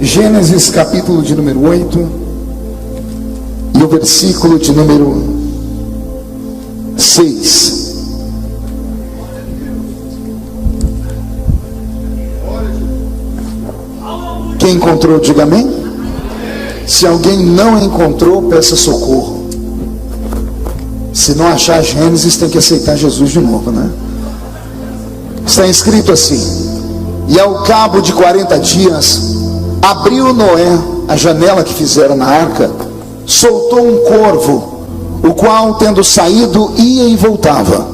Gênesis capítulo de número 8 e o versículo de número 6. Quem encontrou, diga amém. Se alguém não encontrou, peça socorro. Se não achar Gênesis, tem que aceitar Jesus de novo, né? Está escrito assim: e ao cabo de 40 dias abriu Noé a janela que fizera na arca, soltou um corvo, o qual, tendo saído, ia e voltava,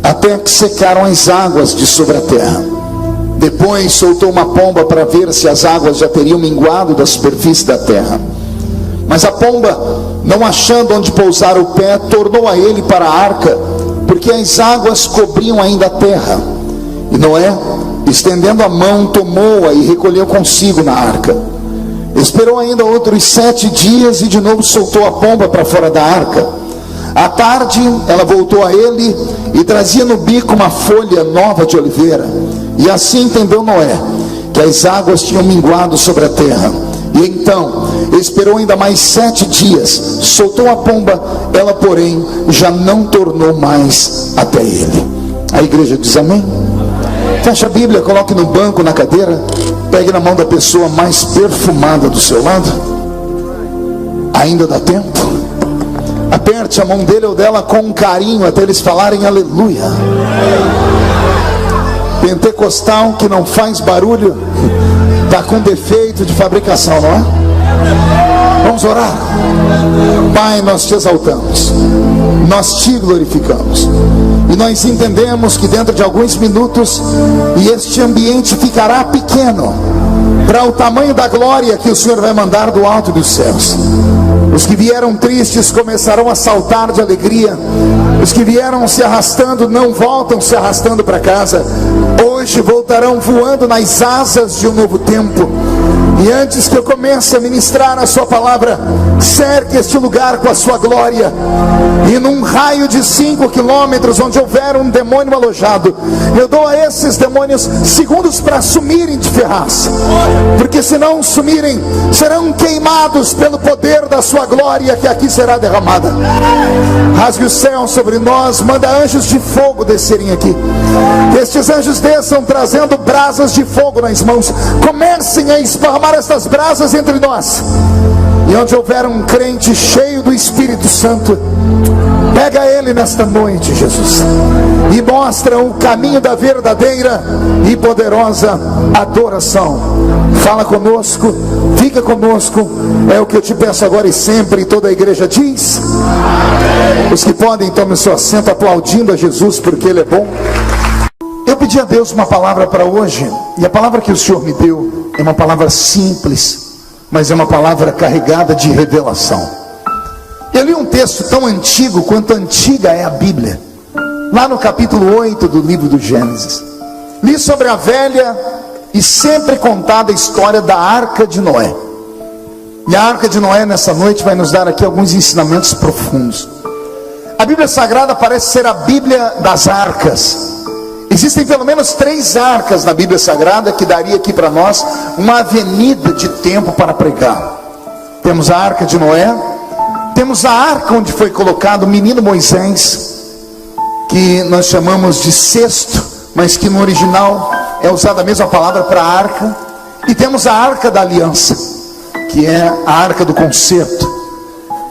até que secaram as águas de sobre a terra. Depois soltou uma pomba para ver se as águas já teriam minguado da superfície da terra. Mas a pomba, não achando onde pousar o pé, tornou a ele para a arca, porque as águas cobriam ainda a terra. E Noé, estendendo a mão, tomou-a e recolheu consigo na arca. Esperou ainda outros 7 dias e de novo soltou a pomba para fora da arca. À tarde ela voltou a ele e trazia no bico uma folha nova de oliveira. E assim entendeu Noé que as águas tinham minguado sobre a terra. E então esperou ainda mais 7 dias, soltou a pomba, ela porém já não tornou mais até ele. A igreja diz amém? Feche a Bíblia, coloque no banco, na cadeira, pegue na mão da pessoa mais perfumada do seu lado. Ainda dá tempo. Aperte a mão dele ou dela com carinho até eles falarem aleluia. Pentecostal que não faz barulho está com defeito de fabricação, não é? Vamos orar. Pai, nós te exaltamos, nós te glorificamos, e nós entendemos que dentro de alguns minutos e este ambiente ficará pequeno para o tamanho da glória que o Senhor vai mandar do alto dos céus. Os que vieram tristes começarão a saltar de alegria. Os que vieram se arrastando não voltam se arrastando para casa. Hoje voltarão voando nas asas de um novo tempo. E antes que eu comece a ministrar a sua palavra, cerque este lugar com a sua glória. E num raio de 5 quilômetros, onde houver um demônio alojado, eu dou a esses demônios segundos para sumirem de ferraz. Porque se não sumirem, serão queimados pelo poder da sua glória que aqui será derramada. Rasgue o céu sobre nós, manda anjos de fogo descerem aqui. Estes anjos desçam trazendo brasas de fogo nas mãos. Comecem a esparramar estas brasas entre nós. E onde houver um crente cheio do Espírito Santo, pega ele nesta noite, Jesus, e mostra o caminho da verdadeira e poderosa adoração. Fala conosco, fica conosco, é o que eu te peço agora e sempre. E toda a igreja diz amém. Os que podem, tomem seu assento aplaudindo a Jesus, porque Ele é bom. Eu pedi a Deus uma palavra para hoje, e a palavra que o Senhor me deu é uma palavra simples, mas é uma palavra carregada de revelação. Eu li um texto tão antigo quanto antiga é a Bíblia, lá no capítulo 8 do livro do Gênesis. Li sobre a velha e sempre contada história da Arca de Noé. E a Arca de Noé nessa noite vai nos dar aqui alguns ensinamentos profundos. A Bíblia Sagrada parece ser a Bíblia das arcas. Existem pelo menos 3 arcas na Bíblia Sagrada que daria aqui para nós uma avenida de tempo para pregar. Temos a Arca de Noé, temos a arca onde foi colocado o menino Moisés, que nós chamamos de cesto, mas que no original é usada a mesma palavra para arca. E temos a Arca da Aliança, que é a Arca do Concerto.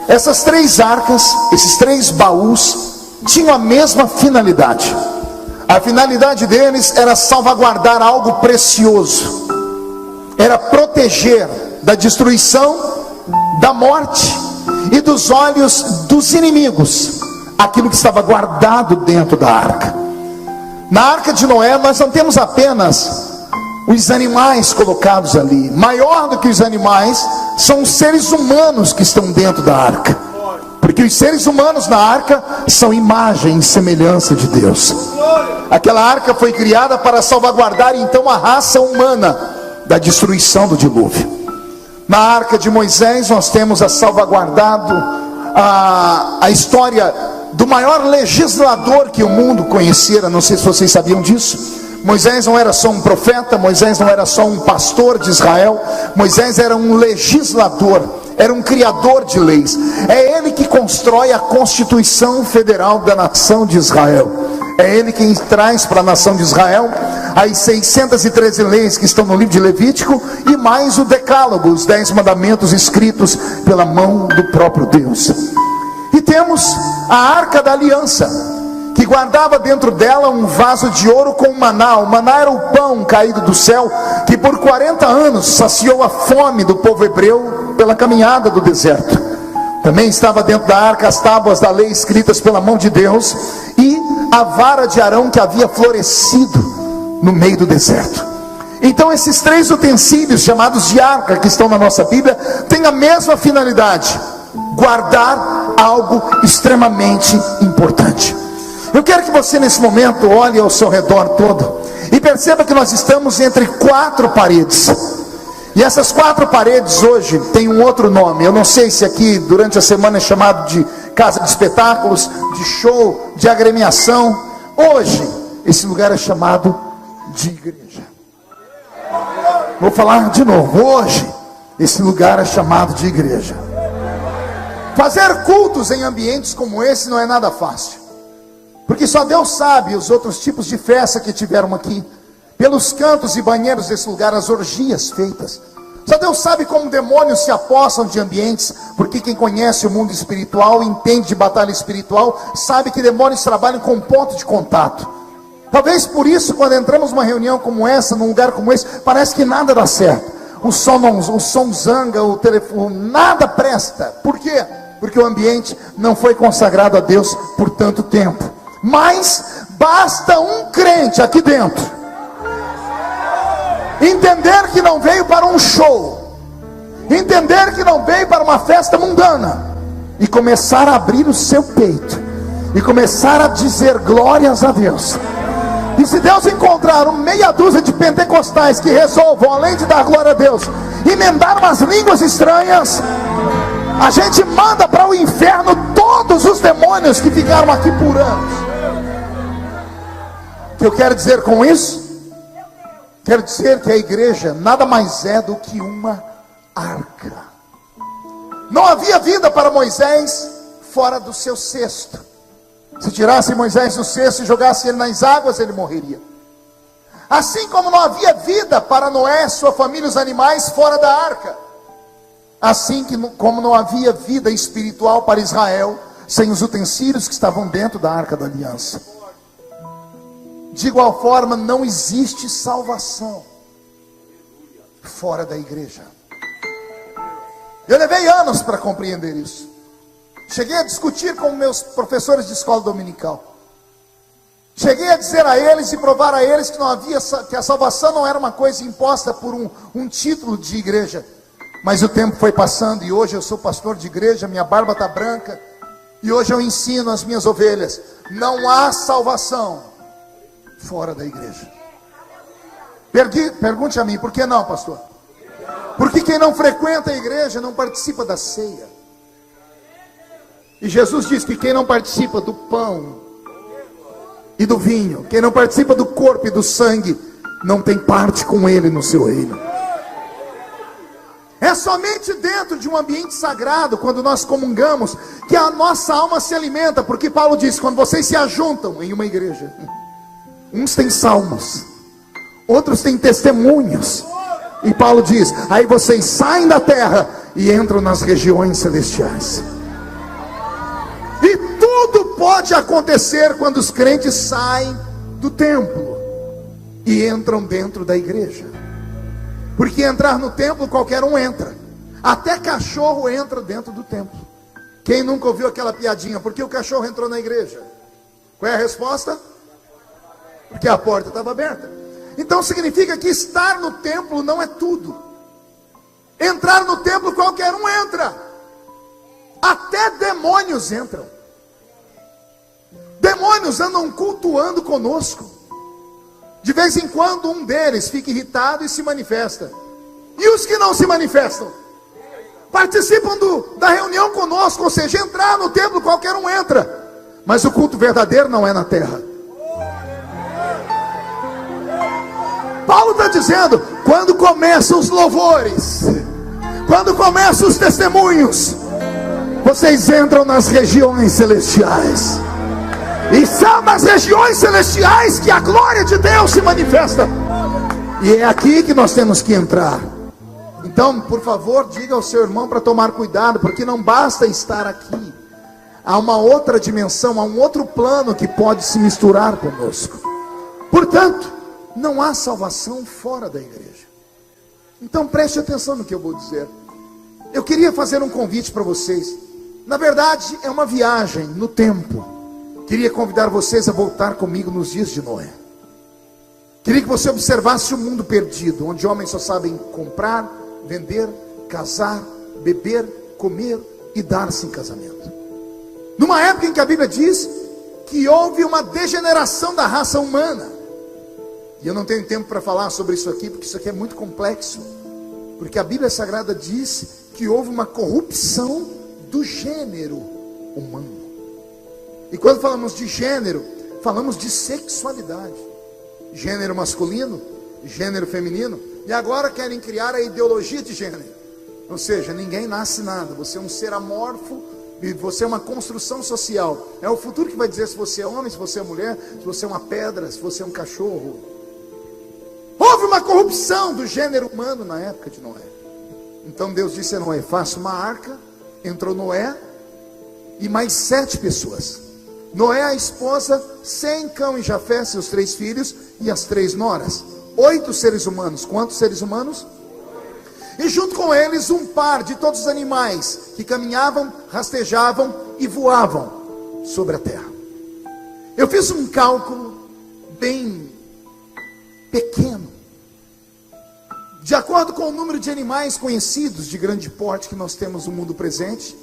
Essas 3 arcas, esses 3 baús, tinham a mesma finalidade. A finalidade deles era salvaguardar algo precioso, era proteger da destruição, da morte e dos olhos dos inimigos aquilo que estava guardado dentro da arca. Na Arca de Noé nós não temos apenas os animais colocados ali. Maior do que os animais são os seres humanos que estão dentro da arca, porque os seres humanos na arca são imagem e semelhança de Deus. Aquela arca foi criada para salvaguardar então a raça humana da destruição do dilúvio. Na Arca de Moisés nós temos salvaguardado a história do maior legislador que o mundo conhecera. Não sei se vocês sabiam disso, Moisés não era só um profeta, Moisés não era só um pastor de Israel, Moisés era um legislador, era um criador de leis. É ele que constrói a Constituição Federal da nação de Israel. É ele quem traz para a nação de Israel as 613 leis que estão no livro de Levítico, e mais o decálogo, os 10 mandamentos escritos pela mão do próprio Deus. E temos a Arca da Aliança, que guardava dentro dela um vaso de ouro com maná. O maná era o pão caído do céu, que por 40 anos saciou a fome do povo hebreu pela caminhada do deserto. Também estava dentro da arca as tábuas da lei escritas pela mão de Deus, e a vara de Arão que havia florescido no meio do deserto. Então esses 3 utensílios chamados de arca, que estão na nossa Bíblia, têm a mesma finalidade: guardar algo extremamente importante. Eu quero que você nesse momento olhe ao seu redor todo e perceba que nós estamos entre 4 paredes. E essas 4 paredes hoje têm um outro nome. Eu não sei se aqui durante a semana é chamado de casa de espetáculos, de show, de agremiação. Hoje esse lugar é chamado de igreja. Vou falar de novo. Hoje esse lugar é chamado de igreja. Fazer cultos em ambientes como esse não é nada fácil, porque só Deus sabe os outros tipos de festa que tiveram aqui, pelos cantos e banheiros desse lugar, as orgias feitas. Só Deus sabe como demônios se apossam de ambientes, porque quem conhece o mundo espiritual, entende de batalha espiritual, sabe que demônios trabalham com ponto de contato. Talvez por isso, quando entramos numa reunião como essa, num lugar como esse, parece que nada dá certo. O som zanga, o telefone, nada presta. Por quê? Porque o ambiente não foi consagrado a Deus por tanto tempo. Mas basta um crente aqui dentro entender que não veio para um show, entender que não veio para uma festa mundana, e começar a abrir o seu peito e começar a dizer glórias a Deus. E se Deus encontrar meia dúzia de pentecostais que resolvam, além de dar glória a Deus, emendar umas línguas estranhas, a gente manda para o inferno todos os demônios que ficaram aqui por anos. O que eu quero dizer com isso? Quero dizer que a igreja nada mais é do que uma arca. Não havia vida para Moisés fora do seu cesto. Se tirasse Moisés do cesto e jogasse ele nas águas, ele morreria. Assim como não havia vida para Noé, sua família, os animais fora da arca, assim como não havia vida espiritual para Israel sem os utensílios que estavam dentro da arca da aliança. De igual forma, não existe salvação fora da igreja. Eu levei anos para compreender isso. Cheguei a discutir com meus professores de escola dominical. Cheguei a dizer a eles e provar a eles que a salvação não era uma coisa imposta por um título de igreja. Mas o tempo foi passando e hoje eu sou pastor de igreja, minha barba está branca, e hoje eu ensino as minhas ovelhas: não há salvação fora da igreja. Pergunte a mim, por que não, pastor? Porque quem não frequenta a igreja não participa da ceia. E Jesus diz que quem não participa do pão e do vinho, quem não participa do corpo e do sangue, não tem parte com ele no seu reino. É somente dentro de um ambiente sagrado, quando nós comungamos, que a nossa alma se alimenta. Porque Paulo diz: quando vocês se ajuntam em uma igreja, uns têm salmos, outros têm testemunhos, e Paulo diz: aí vocês saem da terra e entram nas regiões celestiais. E tudo pode acontecer quando os crentes saem do templo e entram dentro da igreja. Porque entrar no templo qualquer um entra, até cachorro entra dentro do templo. Quem nunca ouviu aquela piadinha: por que o cachorro entrou na igreja? Qual é a resposta? Porque a porta estava aberta. Então significa que estar no templo não é tudo. Entrar no templo qualquer um entra. Até demônios entram. Demônios andam cultuando conosco. De vez em quando um deles fica irritado e se manifesta. E os que não se manifestam? Participam da reunião conosco. Ou seja, entrar no templo qualquer um entra. Mas o culto verdadeiro não é na terra. está dizendo: quando começam os louvores, quando começam os testemunhos, vocês entram nas regiões celestiais. E são nas regiões celestiais que a glória de Deus se manifesta. E é aqui que nós temos que entrar. Então, por favor, diga ao seu irmão para tomar cuidado, porque não basta estar aqui. Há uma outra dimensão, há um outro plano que pode se misturar conosco. Portanto, não há salvação fora da igreja. Então preste atenção no que eu vou dizer. Eu queria fazer um convite para vocês. Na verdade, é uma viagem no tempo. Queria convidar vocês a voltar comigo nos dias de Noé. Queria que você observasse o mundo perdido, onde homens só sabem comprar, vender, casar, beber, comer e dar-se em casamento. Numa época em que a Bíblia diz que houve uma degeneração da raça humana. E eu não tenho tempo para falar sobre isso aqui, porque isso aqui é muito complexo. Porque a Bíblia Sagrada diz que houve uma corrupção do gênero humano. E quando falamos de gênero, falamos de sexualidade. Gênero masculino, gênero feminino. E agora querem criar a ideologia de gênero. Ou seja, ninguém nasce nada. Você é um ser amorfo e você é uma construção social. É o futuro que vai dizer se você é homem, se você é mulher, se você é uma pedra, se você é um cachorro. Houve uma corrupção do gênero humano na época de Noé. Então Deus disse a Noé: faça uma arca. Entrou Noé e mais 7 pessoas. Noé, a esposa, Sem, Cão e Jafé, seus 3 filhos e as 3 noras. 8 seres humanos. Quantos seres humanos? E junto com eles um par de todos os animais que caminhavam, rastejavam e voavam sobre a terra. Eu fiz um cálculo bem pequeno. De acordo com o número de animais conhecidos de grande porte que nós temos no mundo presente,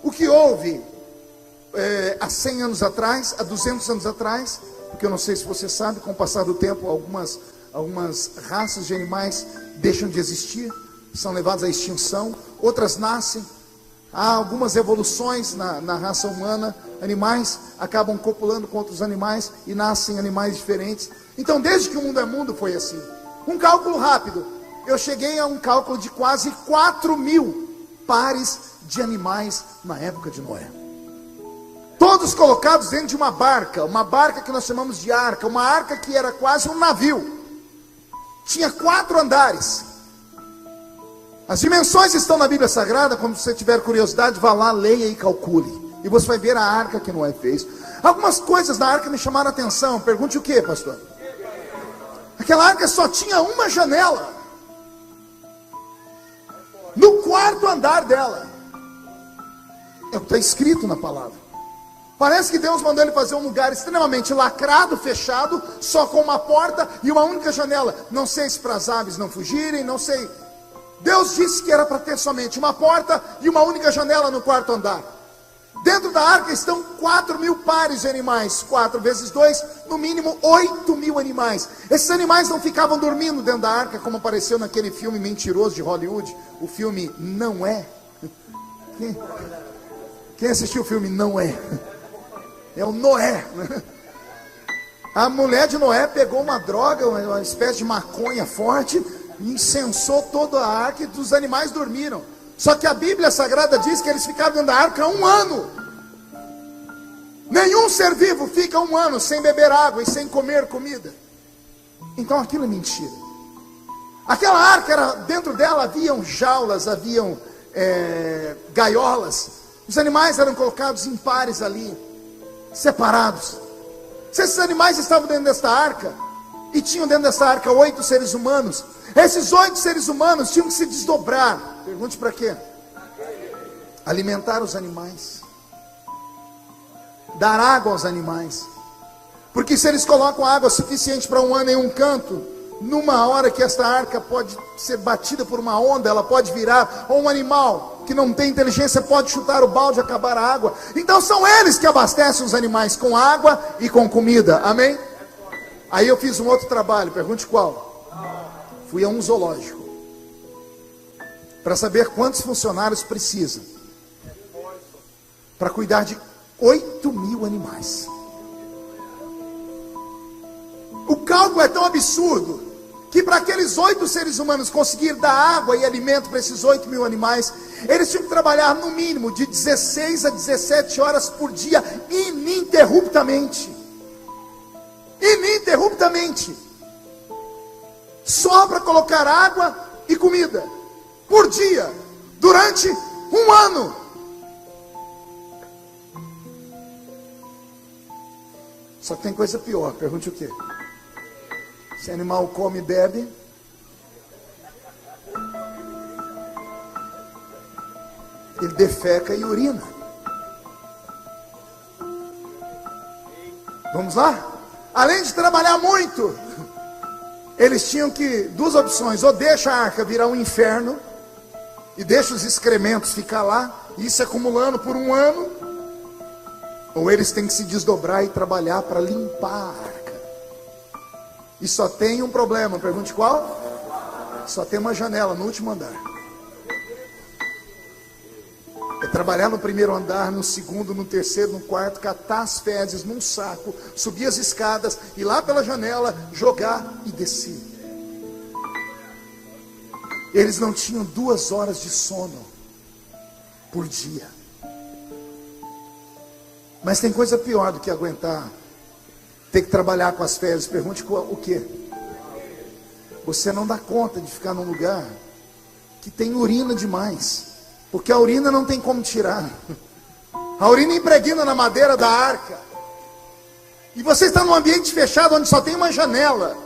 o que houve há 100 anos atrás, há 200 anos atrás, porque eu não sei se você sabe, com o passar do tempo, algumas raças de animais deixam de existir, são levadas à extinção, outras nascem. Há algumas evoluções na raça humana, animais acabam copulando com outros animais e nascem animais diferentes. Então, desde que o mundo é mundo, foi assim. Um cálculo rápido. Eu cheguei a um cálculo de quase 4.000 pares de animais na época de Noé. Todos colocados dentro de uma barca que nós chamamos de arca, uma arca que era quase um navio. Tinha 4 andares. As dimensões estão na Bíblia Sagrada. Quando você tiver curiosidade, vá lá, leia e calcule. E você vai ver a arca que Noé fez. Algumas coisas na arca me chamaram a atenção. Pergunte o que, pastor? Aquela arca só tinha uma janela. No 4º andar dela. É o que está escrito na palavra. Parece que Deus mandou ele fazer um lugar extremamente lacrado, fechado, só com uma porta e uma única janela. Não sei se para as aves não fugirem, não sei. Deus disse que era para ter somente uma porta e uma única janela no 4º andar. Dentro da arca estão 4.000 pares de animais. 4 vezes 2, no mínimo 8.000 animais. Esses animais não ficavam dormindo dentro da arca, como apareceu naquele filme mentiroso de Hollywood. O filme Não É. Quem assistiu o filme Não É? É o Noé. A mulher de Noé pegou uma droga, uma espécie de maconha forte, e incensou toda a arca e os animais dormiram. Só que a Bíblia Sagrada diz que eles ficaram dentro da arca 1 ano. Nenhum ser vivo fica 1 ano sem beber água e sem comer comida. Então aquilo é mentira. Aquela arca, dentro dela haviam jaulas, haviam gaiolas. Os animais eram colocados em pares ali, separados. Se esses animais estavam dentro desta arca, e tinham dentro dessa arca 8 seres humanos, esses 8 seres humanos tinham que se desdobrar. Pergunte para quê? Alimentar os animais, dar água aos animais. Porque se eles colocam água suficiente para 1 ano em um canto, numa hora que esta arca pode ser batida por uma onda, ela pode virar, ou um animal que não tem inteligência pode chutar o balde e acabar a água. Então são eles que abastecem os animais com água e com comida, amém? Aí eu fiz um outro trabalho, pergunte qual? Fui a um zoológico para saber quantos funcionários precisa para cuidar de 8.000 animais. O cálculo é tão absurdo que para aqueles 8 seres humanos conseguir dar água e alimento para esses 8.000 animais, eles tinham que trabalhar no mínimo de 16 a 17 horas por dia, ininterruptamente. Ininterruptamente. Só para colocar água e comida por dia, durante um ano. Só que tem coisa pior, pergunte o quê? Se animal come e bebe, ele defeca e urina. Vamos lá? Além de trabalhar muito, eles tinham que, 2 opções: ou deixa a arca virar um inferno e deixa os excrementos ficar lá, isso acumulando por um ano, ou eles têm que se desdobrar e trabalhar para limpar a arca. E só tem um problema, pergunte qual? Só tem uma janela no último andar. É trabalhar no primeiro andar, no segundo, no terceiro, no quarto, catar as fezes num saco, subir as escadas, ir lá pela janela, jogar e descer. Eles não tinham 2 horas de sono por dia. Mas tem coisa pior do que aguentar ter que trabalhar com as fezes. Pergunte o quê? Você não dá conta de ficar num lugar que tem urina demais, porque a urina não tem como tirar. A urina impregna na madeira da arca, e você está num ambiente fechado onde só tem uma janela.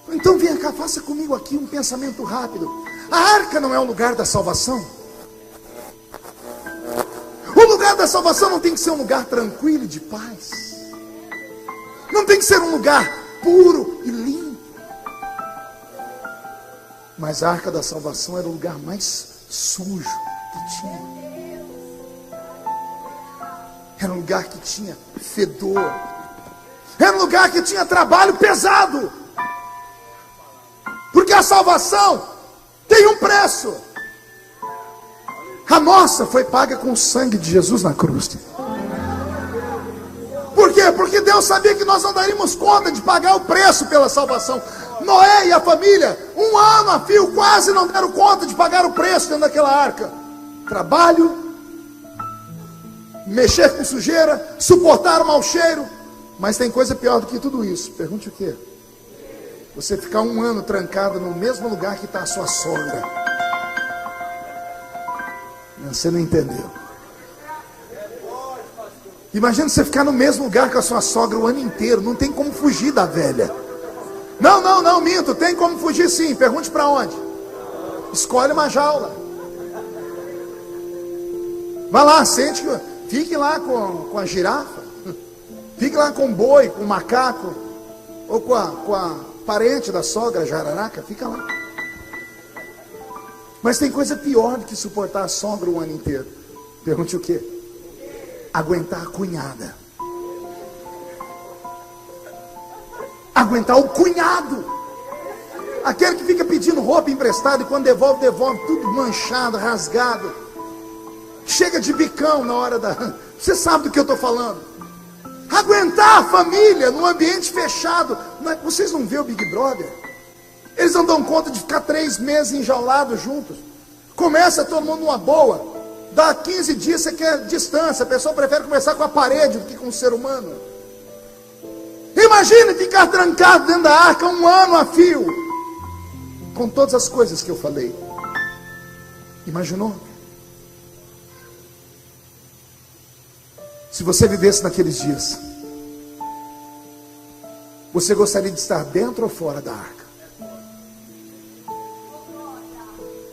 Então vem cá, faça comigo aqui um pensamento rápido. A arca não é o lugar da salvação? O lugar da salvação não tem que ser um lugar tranquilo e de paz. Não tem que ser um lugar puro e limpo. Mas a arca da salvação era o lugar mais sujo que tinha. Era um lugar que tinha fedor. Era um lugar que tinha trabalho pesado. Porque a salvação tem um preço. A nossa foi paga com o sangue de Jesus na cruz. Por quê? Porque Deus sabia que nós não daríamos conta de pagar o preço pela salvação. Noé e a família, 1 ano a fio, quase não deram conta de pagar o preço dentro daquela arca. Trabalho, mexer com sujeira, suportar o mau cheiro. Mas tem coisa pior do que tudo isso. Pergunte o quê? Você ficar 1 ano trancado no mesmo lugar que está a sua sogra. Você não entendeu. Imagina você ficar no mesmo lugar que a sua sogra o ano inteiro. Não tem como fugir da velha. Não, minto. Tem como fugir sim. Pergunte para onde. Escolhe uma jaula. Vai lá, sente. Fique lá com a girafa. Fique lá com o boi, com o macaco. Ou com a parente da sogra, a jararaca. Fica lá. Mas tem coisa pior do que suportar a sogra o ano inteiro. Pergunte o quê? Aguentar a cunhada. Aguentar o cunhado. Aquele que fica pedindo roupa emprestada e quando devolve tudo manchado, rasgado. Chega de bicão na hora da... Você sabe do que eu estou falando. Aguentar a família num ambiente fechado. Vocês não vêem o Big Brother? Eles não dão conta de ficar 3 meses enjaulados juntos. Começa todo mundo numa boa. Dá 15 dias você quer distância. A pessoa prefere conversar com a parede do que com o ser humano. Imagine ficar trancado dentro da arca 1 ano a fio. Com todas as coisas que eu falei. Imaginou? Se você vivesse naqueles dias, você gostaria de estar dentro ou fora da arca?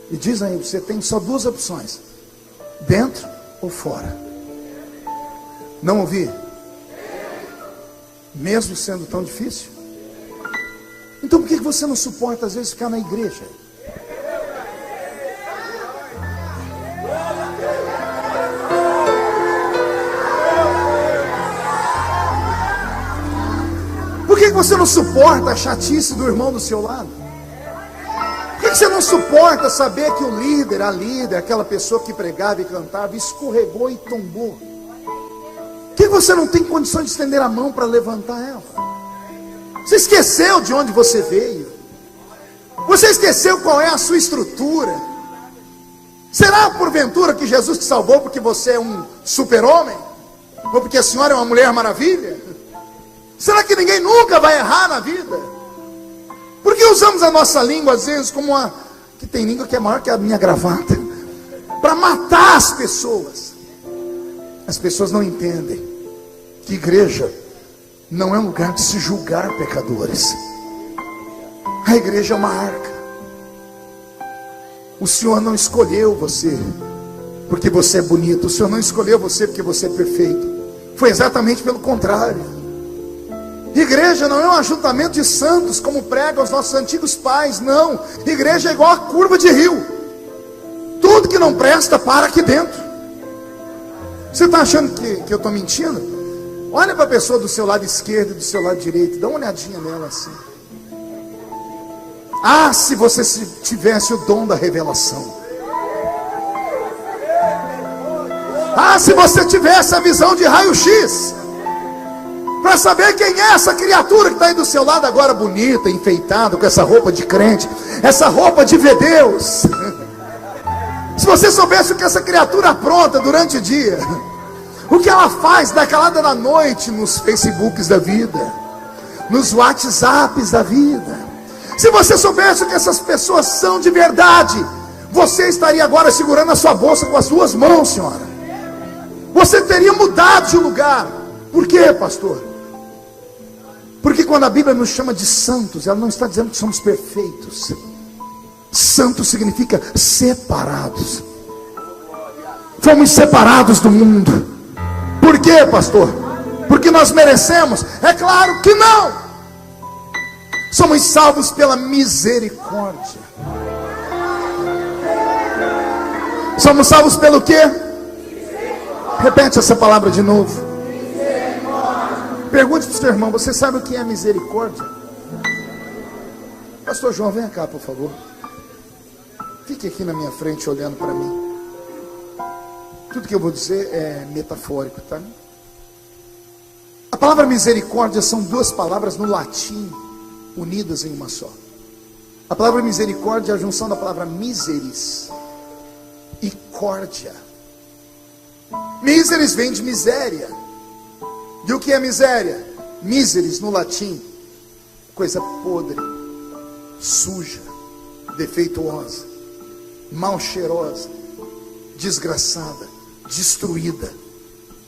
E diz aí, você tem só 2 opções: dentro ou fora. Não ouvi? Mesmo sendo tão difícil? Então por que você não suporta às vezes ficar na igreja? Por que você não suporta a chatice do irmão do seu lado? Por que você não suporta saber que o líder, a líder, aquela pessoa que pregava e cantava, escorregou e tombou? Por que você não tem condição de estender a mão para levantar ela? Você esqueceu de onde você veio. Você esqueceu qual é a sua estrutura. Será porventura que Jesus te salvou porque você é um super-homem? Ou porque a senhora é uma mulher maravilha? Será que ninguém nunca vai errar na vida? Por que usamos a nossa língua às vezes como uma... que tem língua que é maior que a minha gravata, para matar as pessoas? As pessoas não entendem que igreja não é um lugar de se julgar pecadores. A igreja é uma arca. O Senhor não escolheu você porque você é bonito. O Senhor não escolheu você porque você é perfeito. Foi exatamente pelo contrário. Igreja não é um ajuntamento de santos como pregam os nossos antigos pais. Não. Igreja é igual a curva de rio. Tudo que não presta para aqui dentro. Você está achando que eu estou mentindo? Olha para a pessoa do seu lado esquerdo e do seu lado direito. Dá uma olhadinha nela assim. Ah, se você tivesse o dom da revelação. Ah, se você tivesse a visão de raio-x, para saber quem é essa criatura que está aí do seu lado agora, bonita, enfeitada, com essa roupa de crente, essa roupa de ver Deus. Se você soubesse o que essa criatura apronta durante o dia, o que ela faz da calada da noite nos Facebooks da vida, nos WhatsApps da vida. Se você soubesse o que essas pessoas são de verdade, você estaria agora segurando a sua bolsa com as duas mãos, senhora. Você teria mudado de lugar. Por quê, pastor? Porque quando a Bíblia nos chama de santos, ela não está dizendo que somos perfeitos. Santo significa separados. Fomos separados do mundo. Por quê, pastor? Porque nós merecemos? É claro que não. Somos salvos pela misericórdia. Somos salvos pelo quê? Repete essa palavra de novo. Pergunte para o seu irmão: você sabe o que é misericórdia? Pastor João, vem cá, por favor. Fique aqui na minha frente olhando para mim. Tudo que eu vou dizer é metafórico, tá? A palavra misericórdia são duas palavras no latim unidas em uma só. A palavra misericórdia é a junção da palavra miseris e córdia. Miseris vem de miséria. E o que é miséria? Miseris no latim, coisa podre, suja, defeituosa, mal cheirosa, desgraçada, destruída,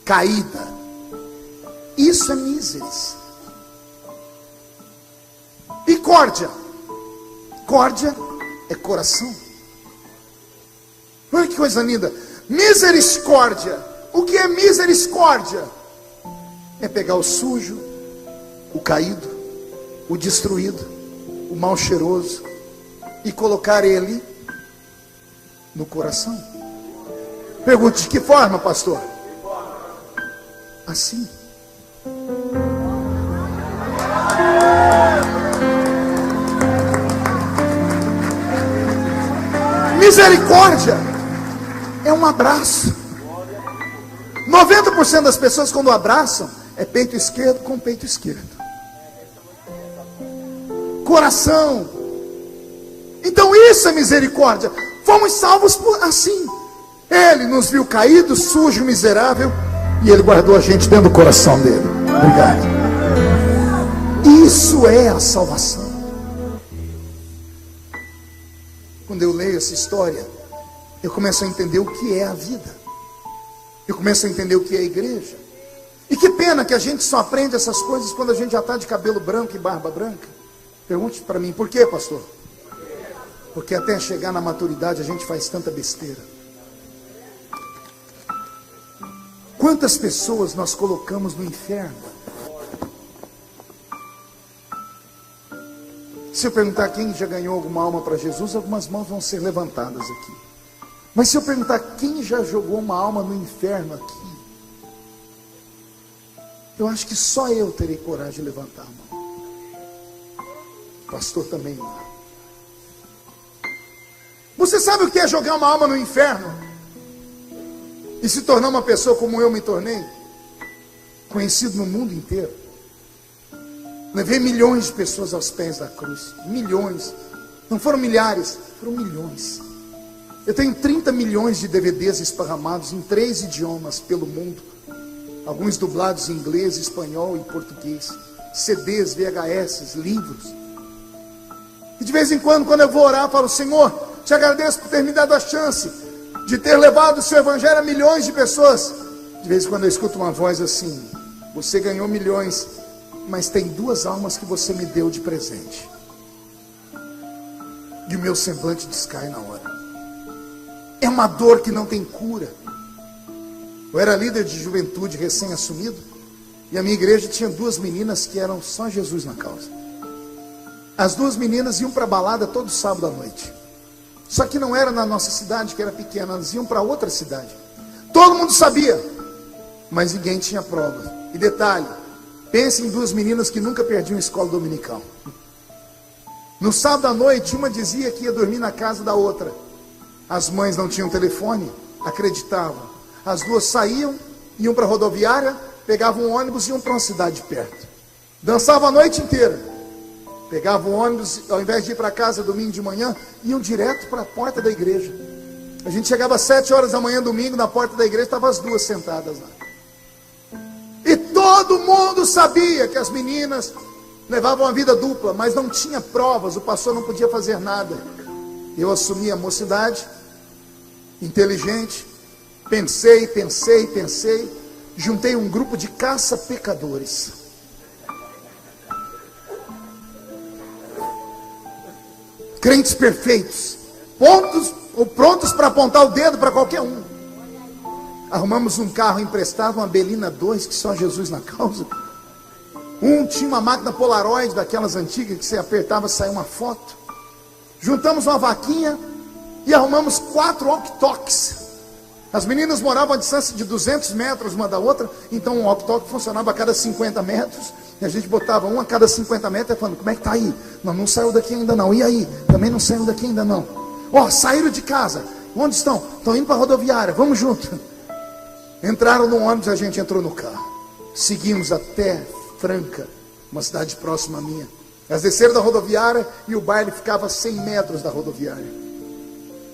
caída. Isso é miseris. E córdia? Córdia é coração. Olha que coisa linda. Misericórdia. O que é misericórdia? É pegar o sujo, o caído, o destruído, o mal cheiroso e colocar ele no coração. Pergunte: de que forma, pastor? Assim. Misericórdia é um abraço. 90% das pessoas, quando abraçam, é peito esquerdo com peito esquerdo, coração. Então isso é misericórdia. Fomos salvos assim. Ele nos viu caído, sujo, miserável, e Ele guardou a gente dentro do coração dele. Obrigado. Isso é a salvação. Quando eu leio essa história, eu começo a entender o que é a vida. Eu começo a entender o que é a igreja. E que pena que a gente só aprende essas coisas quando a gente já está de cabelo branco e barba branca. Pergunte para mim: por quê, pastor? Porque até chegar na maturidade a gente faz tanta besteira. Quantas pessoas nós colocamos no inferno? Se eu perguntar quem já ganhou alguma alma para Jesus, algumas mãos vão ser levantadas aqui. Mas se eu perguntar quem já jogou uma alma no inferno aqui, eu acho que só eu terei coragem de levantar a mão. O pastor também não. Você sabe o que é jogar uma alma no inferno? E se tornar uma pessoa como eu me tornei? Conhecido no mundo inteiro. Levei milhões de pessoas aos pés da cruz. Milhões. Não foram milhares, foram milhões. Eu tenho 30 milhões de DVDs esparramados em 3 idiomas pelo mundo. Alguns dublados em inglês, espanhol e português. CDs, VHS, livros. E de vez em quando eu vou orar, eu falo: Senhor, te agradeço por ter me dado a chance de ter levado o seu evangelho a milhões de pessoas. De vez em quando eu escuto uma voz assim: você ganhou milhões, mas tem 2 almas que você me deu de presente. E o meu semblante descai na hora. É uma dor que não tem cura. Eu era líder de juventude recém-assumido, e a minha igreja tinha 2 meninas que eram só Jesus na causa. As 2 meninas iam para a balada todo sábado à noite. Só que não era na nossa cidade, que era pequena, elas iam para outra cidade. Todo mundo sabia, mas ninguém tinha prova. E detalhe, pense em 2 meninas que nunca perdiam escola dominical. No sábado à noite, uma dizia que ia dormir na casa da outra. As mães não tinham telefone, acreditavam. As 2 saíam, iam para a rodoviária, pegavam um ônibus e iam para uma cidade perto. Dançavam a noite inteira. Pegavam o ônibus, ao invés de ir para casa domingo de manhã, iam direto para a porta da igreja. A gente chegava às 7 horas da manhã, domingo, na porta da igreja, estavam as 2 sentadas lá. E todo mundo sabia que as meninas levavam a vida dupla, mas não tinha provas, o pastor não podia fazer nada. Eu assumi a mocidade, inteligente, pensei, juntei um grupo de caça-pecadores. Crentes perfeitos, prontos para apontar o dedo para qualquer um. Arrumamos um carro emprestado, uma Belina 2, que só Jesus na causa. Um tinha uma máquina Polaroid, daquelas antigas, que você apertava e saía uma foto. Juntamos uma vaquinha e arrumamos 4 walkie-talkies. As meninas moravam a distância de 200 metros uma da outra, então um walkie-talkie funcionava a cada 50 metros. E a gente botava um a cada 50 metros, falando: como é que tá aí? Não saiu daqui ainda não. E aí? Também não saiu daqui ainda não. Saíram de casa. Onde estão? Estão indo para a rodoviária, vamos junto. Entraram no ônibus, a gente entrou no carro. Seguimos até Franca, uma cidade próxima à minha. Elas desceram da rodoviária e o baile ficava a 100 metros da rodoviária.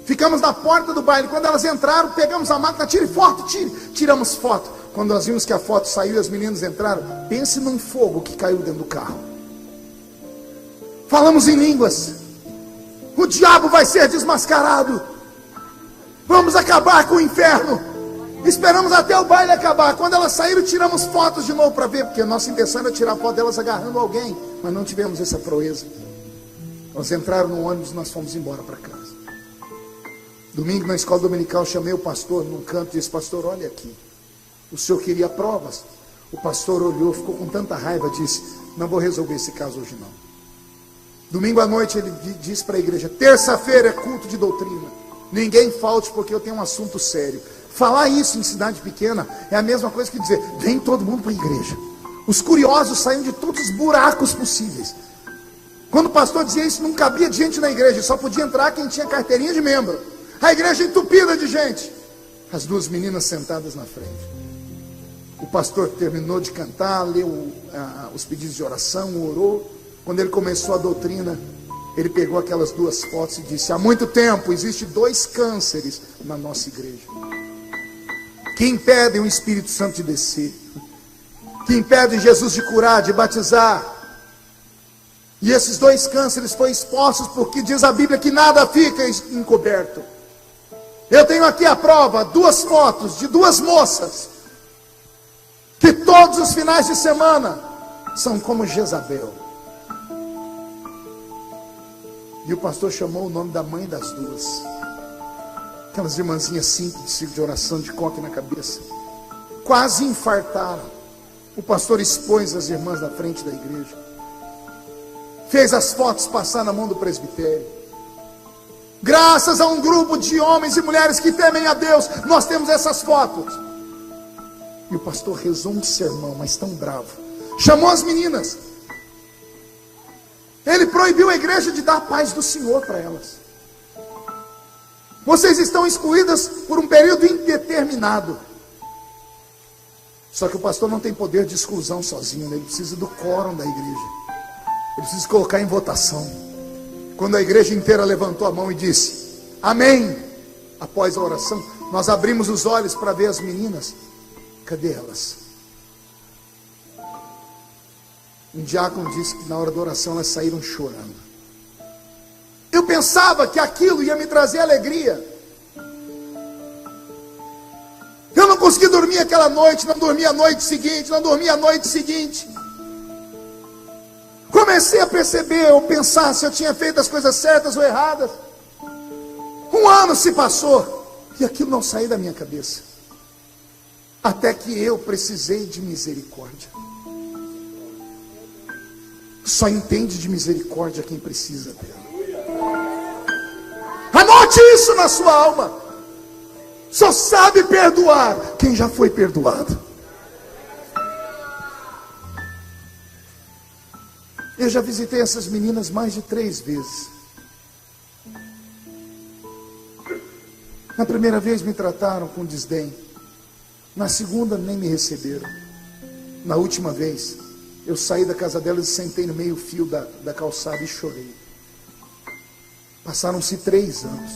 Ficamos na porta do baile. Quando elas entraram, pegamos a máquina: tire foto, tiramos foto. Quando nós vimos que a foto saiu e as meninas entraram, pense num fogo que caiu dentro do carro. Falamos em línguas. O diabo vai ser desmascarado. Vamos acabar com o inferno. Esperamos até o baile acabar. Quando elas saíram, tiramos fotos de novo para ver, porque a nossa intenção era tirar foto delas agarrando alguém, mas não tivemos essa proeza. Elas entraram no ônibus e nós fomos embora para casa. Domingo, na escola dominical, chamei o pastor num canto e disse: pastor, olha aqui, o senhor queria provas? O pastor olhou, ficou com tanta raiva, disse: não vou resolver esse caso hoje não. Domingo à noite ele disse para a igreja: terça-feira é culto de doutrina, ninguém falte porque eu tenho um assunto sério. Falar isso em cidade pequena é a mesma coisa que dizer: vem todo mundo para a igreja. Os curiosos saíam de todos os buracos possíveis. Quando o pastor dizia isso, não cabia gente na igreja, só podia entrar quem tinha carteirinha de membro. A igreja entupida de gente. As 2 meninas sentadas na frente. O pastor terminou de cantar, leu os pedidos de oração, orou. Quando ele começou a doutrina, ele pegou aquelas 2 fotos e disse: há muito tempo existem 2 cânceres na nossa igreja, que impedem o Espírito Santo de descer, que impedem Jesus de curar, de batizar. E esses 2 cânceres foram expostos porque diz a Bíblia que nada fica encoberto. Eu tenho aqui a prova, 2 fotos de 2 moças, que todos os finais de semana são como Jezabel. E o pastor chamou o nome da mãe das 2. Aquelas irmãzinhas simples, de círculo de oração, de coque na cabeça. Quase infartaram. O pastor expôs as irmãs na frente da igreja. Fez as fotos passar na mão do presbitério. Graças a um grupo de homens e mulheres que temem a Deus, nós temos essas fotos. E o pastor rezou um sermão, mas tão bravo. Chamou as meninas. Ele proibiu a igreja de dar a paz do Senhor para elas. Vocês estão excluídas por um período indeterminado. Só que o pastor não tem poder de exclusão sozinho, né? Ele precisa do quórum da igreja. Eu preciso colocar em votação. Quando a igreja inteira levantou a mão e disse amém, após a oração, nós abrimos os olhos para ver as meninas. Cadê elas? Um diácono disse que na hora da oração elas saíram chorando. Eu pensava que aquilo ia me trazer alegria. Eu não consegui dormir aquela noite, não dormi a noite seguinte, não dormi a noite seguinte. Comecei a perceber, ou pensar se eu tinha feito as coisas certas ou erradas. Um ano se passou e aquilo não saiu da minha cabeça. Até que eu precisei de misericórdia. Só entende de misericórdia quem precisa dela. Anote isso na sua alma. Só sabe perdoar quem já foi perdoado. Eu já visitei essas meninas mais de 3 vezes. Na primeira vez me trataram com desdém. Na segunda nem me receberam. Na última vez, eu saí da casa delas e sentei no meio fio da calçada e chorei. Passaram-se 3 anos.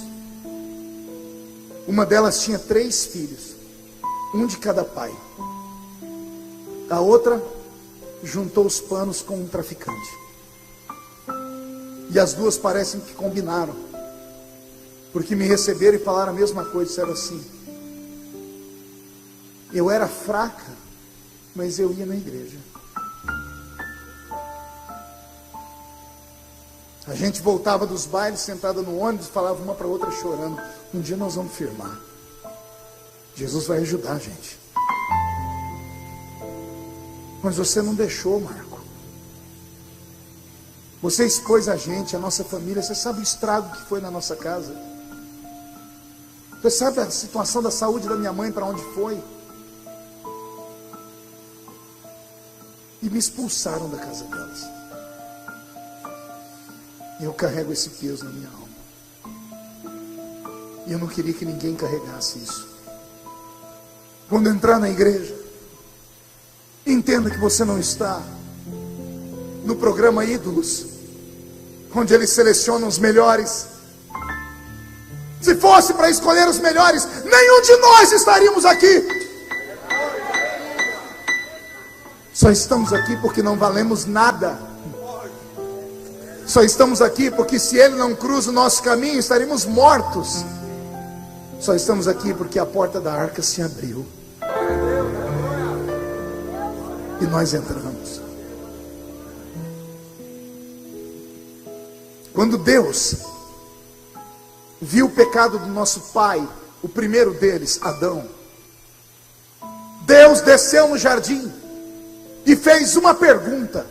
Uma delas tinha 3 filhos, um de cada pai. A outra juntou os panos com um traficante. E as duas parecem que combinaram, porque me receberam e falaram a mesma coisa. Disseram assim: eu era fraca, mas eu ia na igreja. A gente voltava dos bailes, sentada no ônibus, falava uma para outra chorando: um dia nós vamos firmar. Jesus vai ajudar a gente. Mas você não deixou, Marco. Você expôs a gente, a nossa família. Você sabe o estrago que foi na nossa casa. Você sabe a situação da saúde da minha mãe, para onde foi. E me expulsaram da casa delas. E eu carrego esse peso na minha alma. E eu não queria que ninguém carregasse isso. Quando entrar na igreja, entenda que você não está no programa Ídolos, onde eles selecionam os melhores. Se fosse para escolher os melhores, nenhum de nós estaríamos aqui. Só estamos aqui porque não valemos nada. Só estamos aqui porque se Ele não cruza o nosso caminho, estaremos mortos. Só estamos aqui porque a porta da arca se abriu e nós entramos. Quando Deus viu o pecado do nosso pai, o primeiro deles, Adão, Deus desceu no jardim e fez uma pergunta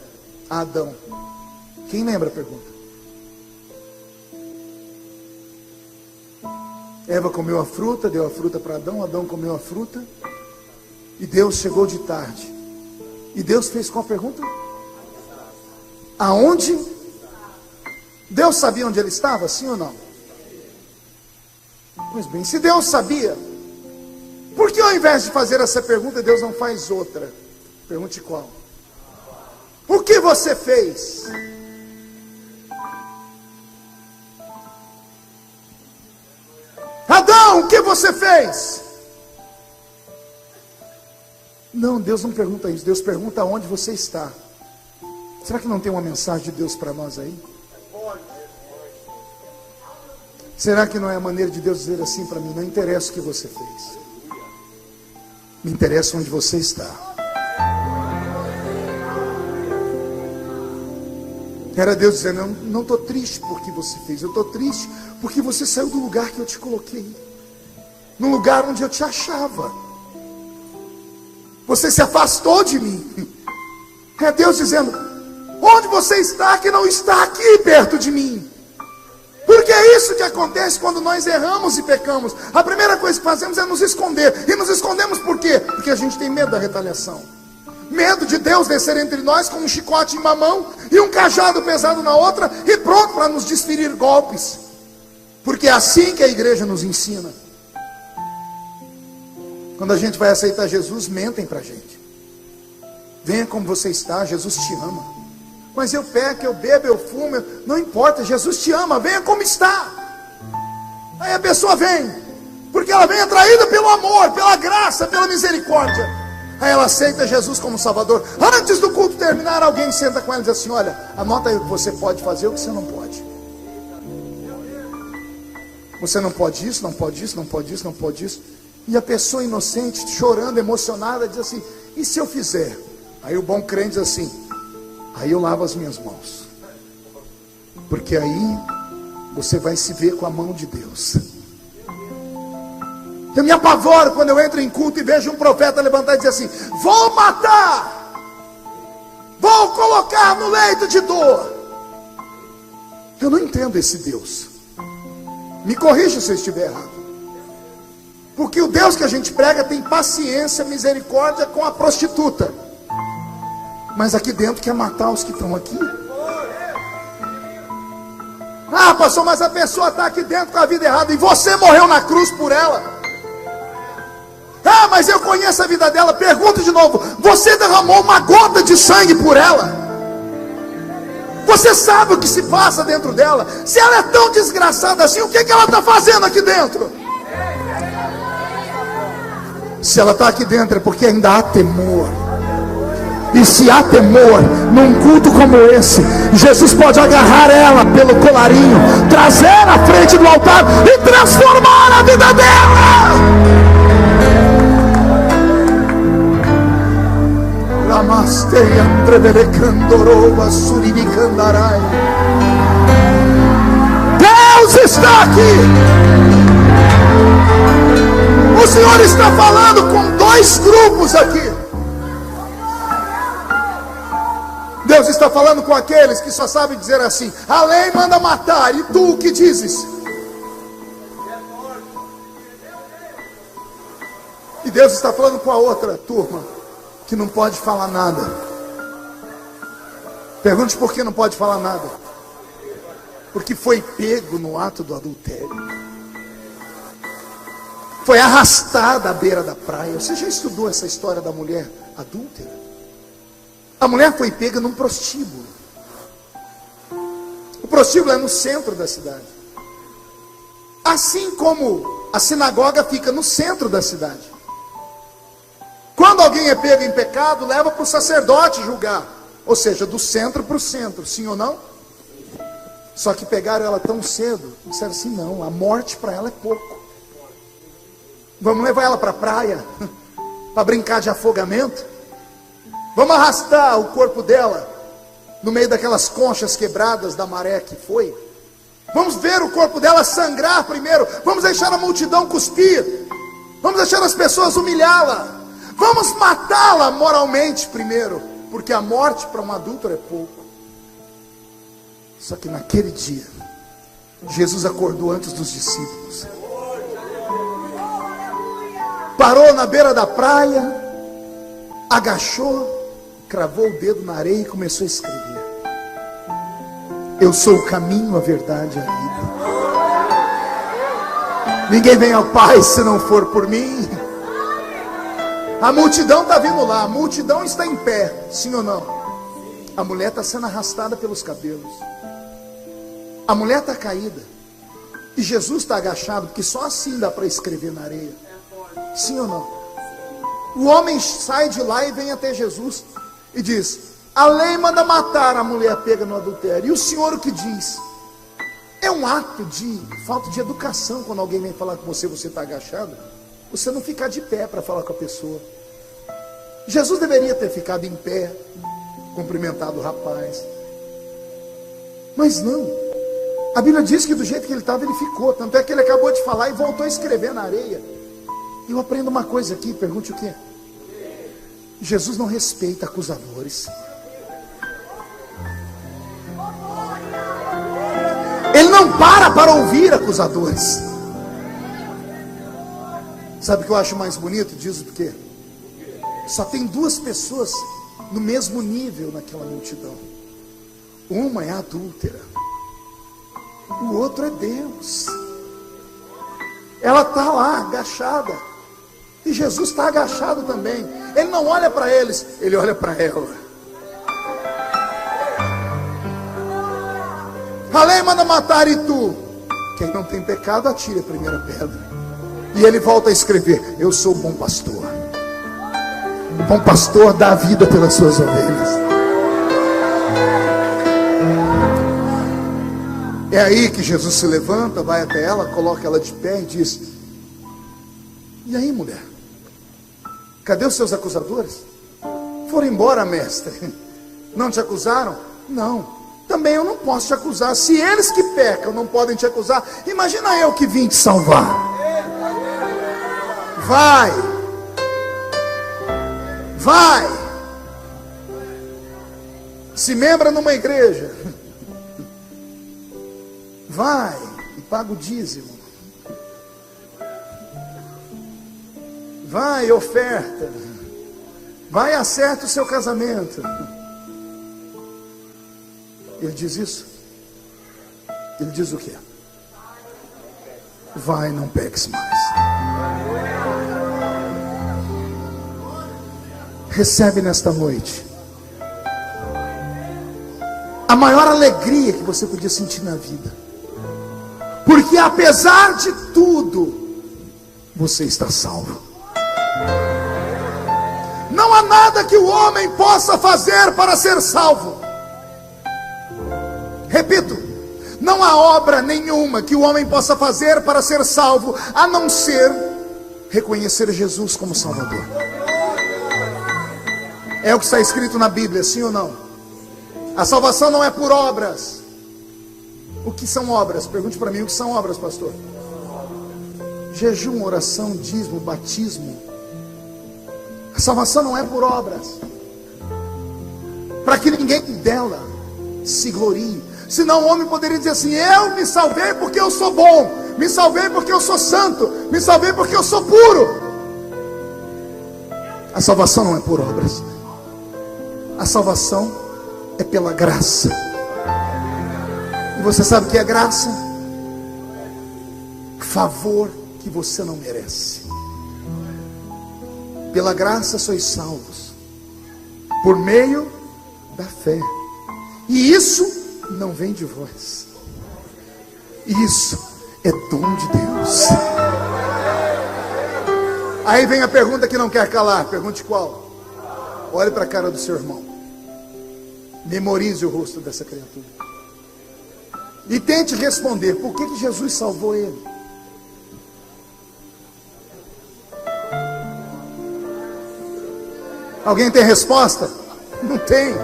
a Adão. Quem lembra a pergunta? Eva comeu a fruta, deu a fruta para Adão, Adão comeu a fruta, e Deus chegou de tarde. E Deus fez qual pergunta? Aonde? Deus sabia onde ele estava, sim ou não? Pois bem, se Deus sabia, por que ao invés de fazer essa pergunta, Deus não faz outra? Pergunte qual? O que você fez? Adão, o que você fez? Não, Deus não pergunta isso. Deus pergunta onde você está. Será que não tem uma mensagem de Deus para nós aí? Será que não é a maneira de Deus dizer assim para mim: não interessa o que você fez, me interessa onde você está. Era Deus dizendo: eu não estou triste por que você fez, eu estou triste porque você saiu do lugar que eu te coloquei, no lugar onde eu te achava. Você se afastou de mim. É Deus dizendo: onde você está que não está aqui perto de mim? Porque é isso que acontece quando nós erramos e pecamos. A primeira coisa que fazemos é nos esconder. E nos escondemos por quê? Porque a gente tem medo da retaliação. Medo de Deus descer entre nós com um chicote em uma mão e um cajado pesado na outra, e pronto para nos desferir golpes. Porque é assim que a igreja nos ensina. Quando a gente vai aceitar Jesus, mentem para a gente. Venha como você está, Jesus te ama. mas eu peco, eu bebo, eu fumo, não importa, Jesus te ama, venha como está. Aí a pessoa vem, porque ela vem atraída pelo amor, pela graça, pela misericórdia. Aí ela aceita Jesus como Salvador. Antes do culto terminar, alguém senta com ela e diz assim: olha, anota aí o que você pode fazer, o que você não pode. Você não pode isso, não pode isso, não pode isso, não pode isso. E a pessoa inocente, chorando, emocionada, diz assim: e se eu fizer? Aí o bom crente diz assim: aí eu lavo as minhas mãos, porque aí você vai se ver com a mão de Deus. Eu me apavoro quando eu entro em culto e vejo um profeta levantar e dizer assim: vou matar, vou colocar no leito de dor. Eu não entendo esse Deus. Me corrija se eu estiver errado. Porque o Deus que a gente prega tem paciência, misericórdia com a prostituta, mas aqui dentro quer matar os que estão aqui. Ah, pastor, mas a pessoa está aqui dentro com a vida errada, e você morreu na cruz por ela. Ah, mas eu conheço a vida dela. Pergunto de novo: você derramou uma gota de sangue por ela? Você sabe o que se passa dentro dela? Se ela é tão desgraçada assim, o que ela está fazendo aqui dentro? Se ela está aqui dentro é porque ainda há temor. E se há temor, num culto como esse, Jesus pode agarrar ela pelo colarinho, trazer à frente do altar e transformar a vida dela. Deus está aqui. O Senhor está falando com dois grupos aqui. Deus está falando com aqueles que só sabem dizer assim: a lei manda matar, e tu o que dizes? E Deus está falando com a outra turma que não pode falar nada. Pergunte por que não pode falar nada. Porque foi pego no ato do adultério, foi arrastada à beira da praia. Você já estudou essa história da mulher adúltera? A mulher foi pega num prostíbulo. O prostíbulo é no centro da cidade. Assim como a sinagoga fica no centro da cidade. Quando alguém é pego em pecado, leva para o sacerdote julgar. Ou seja, do centro para o centro, sim ou não? Só que pegaram ela tão cedo, disseram assim: não, a morte para ela é pouco. Vamos levar ela para a praia, para brincar de afogamento. Vamos arrastar o corpo dela no meio daquelas conchas quebradas da maré que foi. Vamos ver o corpo dela sangrar primeiro. Vamos deixar a multidão cuspir. Vamos deixar as pessoas humilhá-la. Vamos matá-la moralmente primeiro, porque a morte para um adúltero é pouco. Só que naquele dia, Jesus acordou antes dos discípulos. Parou na beira da praia, agachou, cravou o dedo na areia e começou a escrever: eu sou o caminho, a verdade e a vida. Ninguém vem ao Pai se não for por mim. A multidão está vindo lá, a multidão está em pé, sim ou não? A mulher está sendo arrastada pelos cabelos. A mulher está caída. E Jesus está agachado, porque só assim dá para escrever na areia. Sim ou não? O homem sai de lá e vem até Jesus e diz: a lei manda matar a mulher pega no adultério. E o Senhor o que diz? É um ato de falta de educação. Quando alguém vem falar com você, você está agachado, você não ficar de pé para falar com a pessoa. Jesus deveria ter ficado em pé, cumprimentado o rapaz. Mas não. A Bíblia diz que do jeito que ele estava, ele ficou. Tanto é que ele acabou de falar e voltou a escrever na areia. E eu aprendo uma coisa aqui, pergunte o quê? Jesus não respeita acusadores. Ele não para ouvir acusadores. Sabe o que eu acho mais bonito? Diz o quê? Só tem duas pessoas no mesmo nível naquela multidão. Uma é adúltera, o outro é Deus. Ela está lá agachada, e Jesus está agachado também. Ele não olha para eles, ele olha para ela. A lei manda matar e tu. Quem não tem pecado, atire a primeira pedra. E ele volta a escrever: eu sou o bom pastor. O bom pastor dá a vida pelas suas ovelhas. É aí que Jesus se levanta, vai até ela, coloca ela de pé e diz: e aí, mulher? Cadê os seus acusadores? Foram embora, mestre. Não te acusaram? Não. Também eu não posso te acusar. Se eles que pecam não podem te acusar, imagina eu que vim te salvar. Vai. Vai. Se membra numa igreja. Vai e paga o dízimo. Vai e oferta. Vai e acerta o seu casamento. Ele diz isso? Ele diz o quê? Vai, não peques mais. Recebe nesta noite a maior alegria que você podia sentir na vida. Porque apesar de tudo, você está salvo. Não há nada que o homem possa fazer para ser salvo. Repito, não há obra nenhuma que o homem possa fazer para ser salvo, a não ser reconhecer Jesus como Salvador. É o que está escrito na Bíblia, sim ou não? A salvação não é por obras. O que são obras? Pergunte para mim, o que são obras, pastor? Jejum, oração, dízimo, batismo. A salvação não é por obras, para que ninguém dela se glorie. Senão o homem poderia dizer assim: eu me salvei porque eu sou bom, me salvei porque eu sou santo, me salvei porque eu sou puro. A salvação não é por obras. A salvação é pela graça. E você sabe o que é graça? Favor que você não merece. Pela graça sois salvos, por meio da fé. E isso não vem de vós. Isso é dom de Deus. Aí vem a pergunta que não quer calar. Pergunte qual? Olhe para a cara do seu irmão. Memorize o rosto dessa criatura. E tente responder: por que Jesus salvou ele? Alguém tem resposta? Não tem.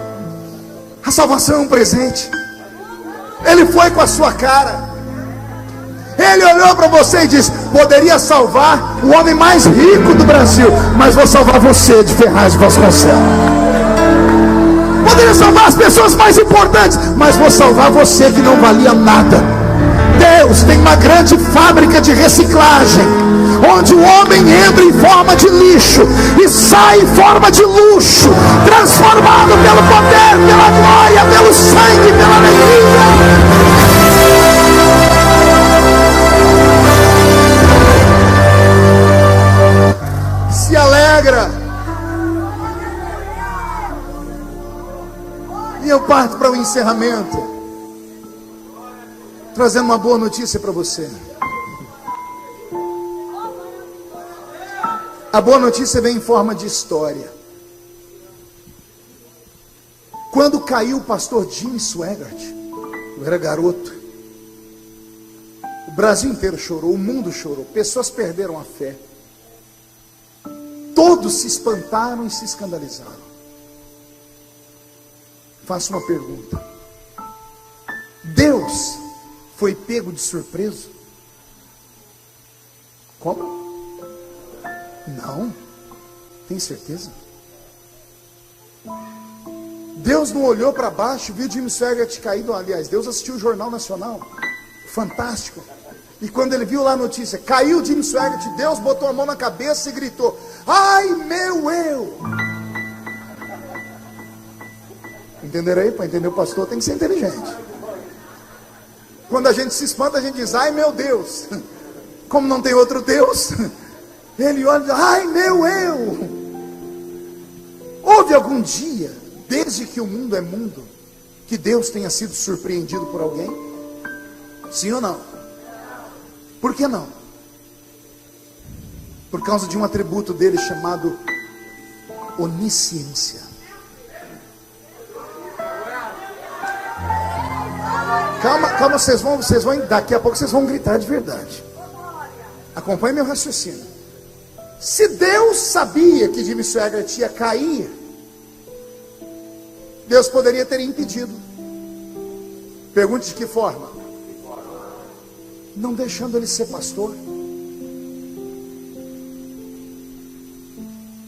A salvação é um presente. Ele foi com a sua cara. Ele olhou para você e disse: poderia salvar o homem mais rico do Brasil, mas vou salvar você de Ferraz de Vasconcelos. Poderia salvar as pessoas mais importantes, mas vou salvar você que não valia nada. Deus tem uma grande fábrica de reciclagem, onde o homem entra em forma de lixo e sai em forma de luxo, transformado pelo poder, pela glória, pelo sangue, pela alegria. Se alegra. E eu parto para o encerramento, trazendo uma boa notícia para você. A boa notícia vem em forma de história. Quando caiu o pastor Jim Swaggart, eu era garoto, o Brasil inteiro chorou, o mundo chorou, pessoas perderam a fé. Todos se espantaram e se escandalizaram. Faço uma pergunta: Deus foi pego de surpresa? Como? Não. Tem certeza? Deus não olhou para baixo, viu Jim Swaggart caído. Aliás, Deus assistiu o Jornal Nacional, fantástico. E quando ele viu lá a notícia, caiu Jim Swaggart, Deus botou a mão na cabeça e gritou: ai meu eu. Entenderam aí? Para entender o pastor tem que ser inteligente. Quando a gente se espanta, a gente diz: ai meu Deus. Como não tem outro Deus, ele olha e diz: ai meu eu. Houve algum dia, desde que o mundo é mundo, que Deus tenha sido surpreendido por alguém? Sim ou não? Por que não? Por causa de um atributo dele chamado onisciência. Calma, vocês vão, daqui a pouco vocês vão gritar de verdade. Acompanhe meu raciocínio. Se Deus sabia que Jimmy Swaggart ia cair, Deus poderia ter impedido. Pergunte de que forma? Não deixando ele ser pastor.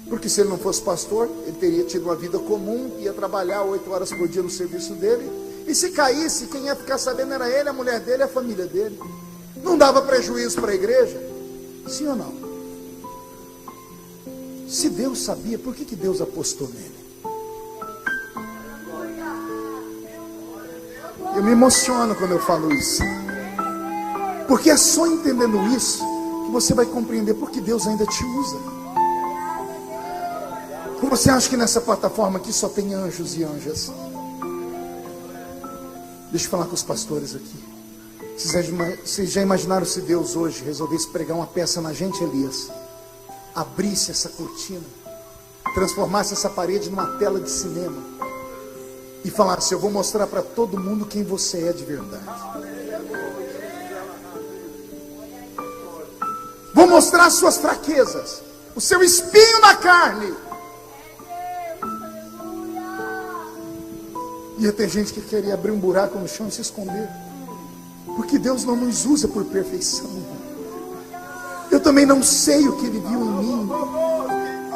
Porque se ele não fosse pastor, ele teria tido uma vida comum, ia trabalhar 8 horas por dia no serviço dele, e se caísse, quem ia ficar sabendo era ele, a mulher dele, a família dele. Não dava prejuízo para a igreja? Sim ou não? Se Deus sabia, por que Deus apostou nele? Eu me emociono quando eu falo isso, porque é só entendendo isso que você vai compreender por que Deus ainda te usa. Você acha que nessa plataforma aqui só tem anjos e anjas? Deixa eu falar com os pastores aqui. Vocês já imaginaram se Deus hoje resolvesse pregar uma peça na gente, Elias? Abrisse essa cortina, transformasse essa parede numa tela de cinema e falasse: eu vou mostrar para todo mundo quem você é de verdade. Vou mostrar suas fraquezas, o seu espinho na carne. Ia ter gente que queria abrir um buraco no chão e se esconder, porque Deus não nos usa por perfeição. Eu também não sei o que Ele viu em mim,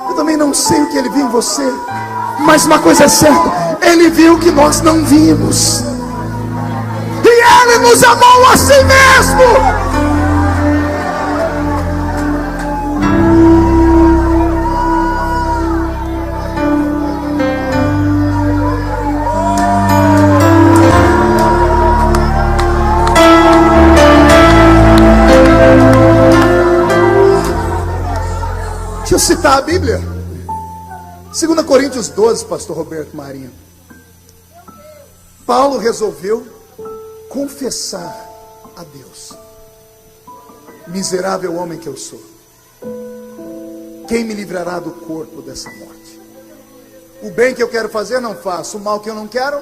eu também não sei o que Ele viu em você, mas uma coisa é certa: Ele viu o que nós não vimos, e Ele nos amou assim mesmo. Citar a Bíblia, 2 Coríntios 12, pastor Roberto Marinho. Paulo resolveu confessar a Deus: miserável homem que eu sou, quem me livrará do corpo dessa morte? O bem que eu quero fazer não faço, o mal que eu não quero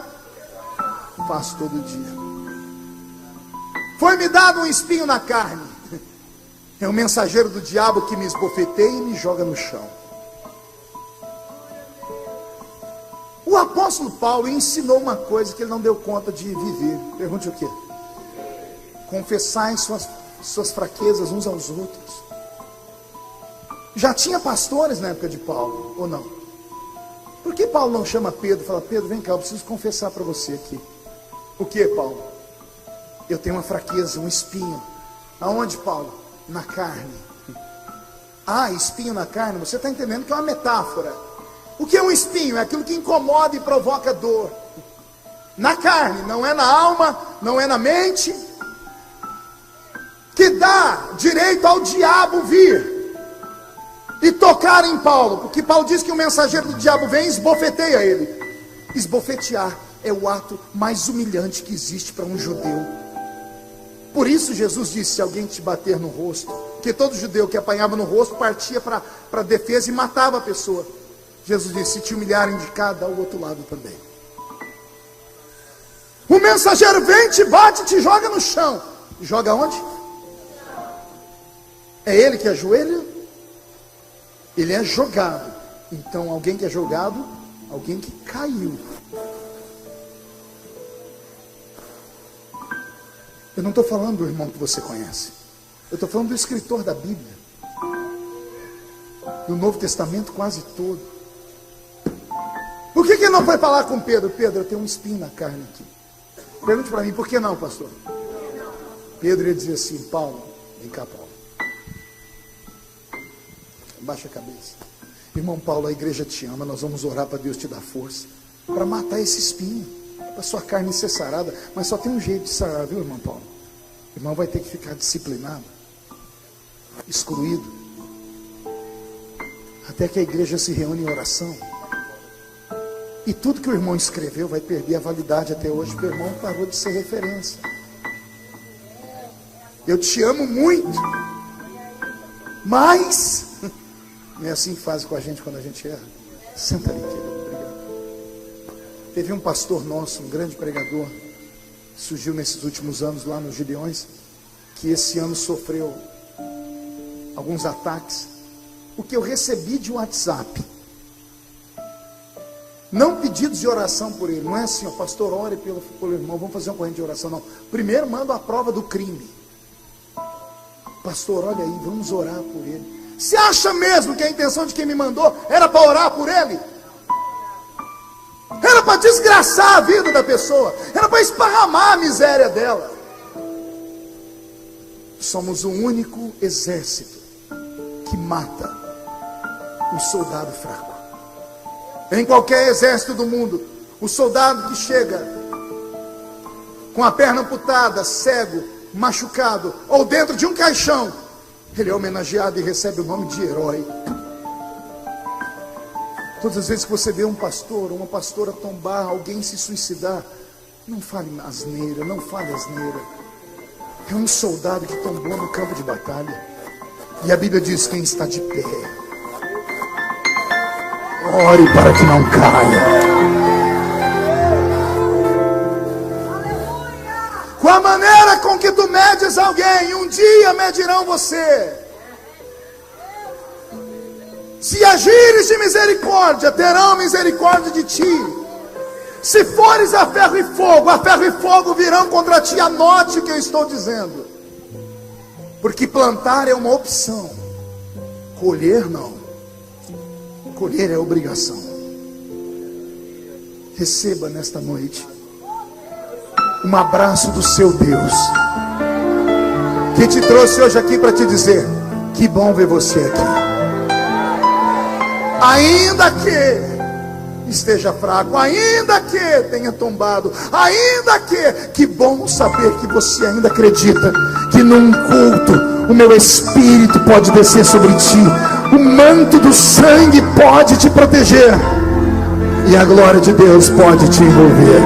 faço todo dia. Foi-me dado um espinho na carne, é um mensageiro do diabo que me esbofeteia e me joga no chão. O apóstolo Paulo ensinou uma coisa que ele não deu conta de viver. Pergunte o quê? Confessai suas fraquezas uns aos outros. Já tinha pastores na época de Paulo, ou não? Por que Paulo não chama Pedro e fala: Pedro, vem cá, eu preciso confessar para você aqui. O que, Paulo? Eu tenho uma fraqueza, um espinho. Aonde, Paulo? Na carne. Ah, espinho na carne. Você está entendendo que é uma metáfora. O que é um espinho? É aquilo que incomoda e provoca dor. Na carne, não é na alma, não é na mente, que dá direito ao diabo vir e tocar em Paulo. Porque Paulo diz que o mensageiro do diabo vem e esbofeteia ele. Esbofetear é o ato mais humilhante que existe para um judeu. Por isso Jesus disse: se alguém te bater no rosto, que todo judeu que apanhava no rosto partia para defesa e matava a pessoa. Jesus disse: se te humilharem de cá, dá o outro lado também. O mensageiro vem, te bate, te joga no chão. Joga onde? É ele que ajoelha? Ele é jogado. Então alguém que é jogado, alguém que caiu. Eu não estou falando do irmão que você conhece. Eu estou falando do escritor da Bíblia. Do Novo Testamento quase todo. Por que ele não foi falar com Pedro? Pedro, eu tenho um espinho na carne aqui. Pergunte para mim, por que não, pastor? Pedro ia dizer assim: Paulo, vem cá, Paulo. Baixa a cabeça. Irmão Paulo, a igreja te ama, nós vamos orar para Deus te dar força para matar esse espinho. A sua carne ser sarada, mas só tem um jeito de sarar, viu, irmão Paulo? O irmão vai ter que ficar disciplinado, excluído, até que a igreja se reúne em oração. E tudo que o irmão escreveu vai perder a validade até hoje, porque o irmão parou de ser referência. eu te amo muito, mas não é assim que faz com a gente quando a gente erra. Senta ali, querido. Obrigado. Teve um pastor nosso, um grande pregador, surgiu nesses últimos anos lá nos Gideões, que esse ano sofreu alguns ataques. O que eu recebi de WhatsApp, não pedidos de oração por ele, não é assim, ó, pastor, ore pelo irmão, vamos fazer uma corrente de oração, não. Primeiro manda a prova do crime. Pastor, olha aí, vamos orar por ele. Você acha mesmo que a intenção de quem me mandou era para orar por ele? Era para desgraçar a vida da pessoa, era para esparramar a miséria dela. Somos o único exército que mata um soldado fraco. Em qualquer exército do mundo, o soldado que chega com a perna amputada, cego, machucado, ou dentro de um caixão, ele é homenageado e recebe o nome de herói. Todas as vezes que você vê um pastor ou uma pastora tombar, alguém se suicidar, não fale asneira, não fale asneira. É um soldado que tombou no campo de batalha. E a Bíblia diz: quem está de pé, ore para que não caia. Com a maneira com que tu medes alguém, um dia medirão você. Se agires de misericórdia, terão misericórdia de ti. Se fores a ferro e fogo virão contra ti. Anote o que eu estou dizendo. Porque plantar é uma opção, colher não. Colher é obrigação. Receba nesta noite um abraço do seu Deus, que te trouxe hoje aqui para te dizer: que bom ver você aqui. Ainda que esteja fraco, ainda que tenha tombado, ainda que bom saber que você ainda acredita que num culto o meu Espírito pode descer sobre ti, o manto do sangue pode te proteger e a glória de Deus pode te envolver.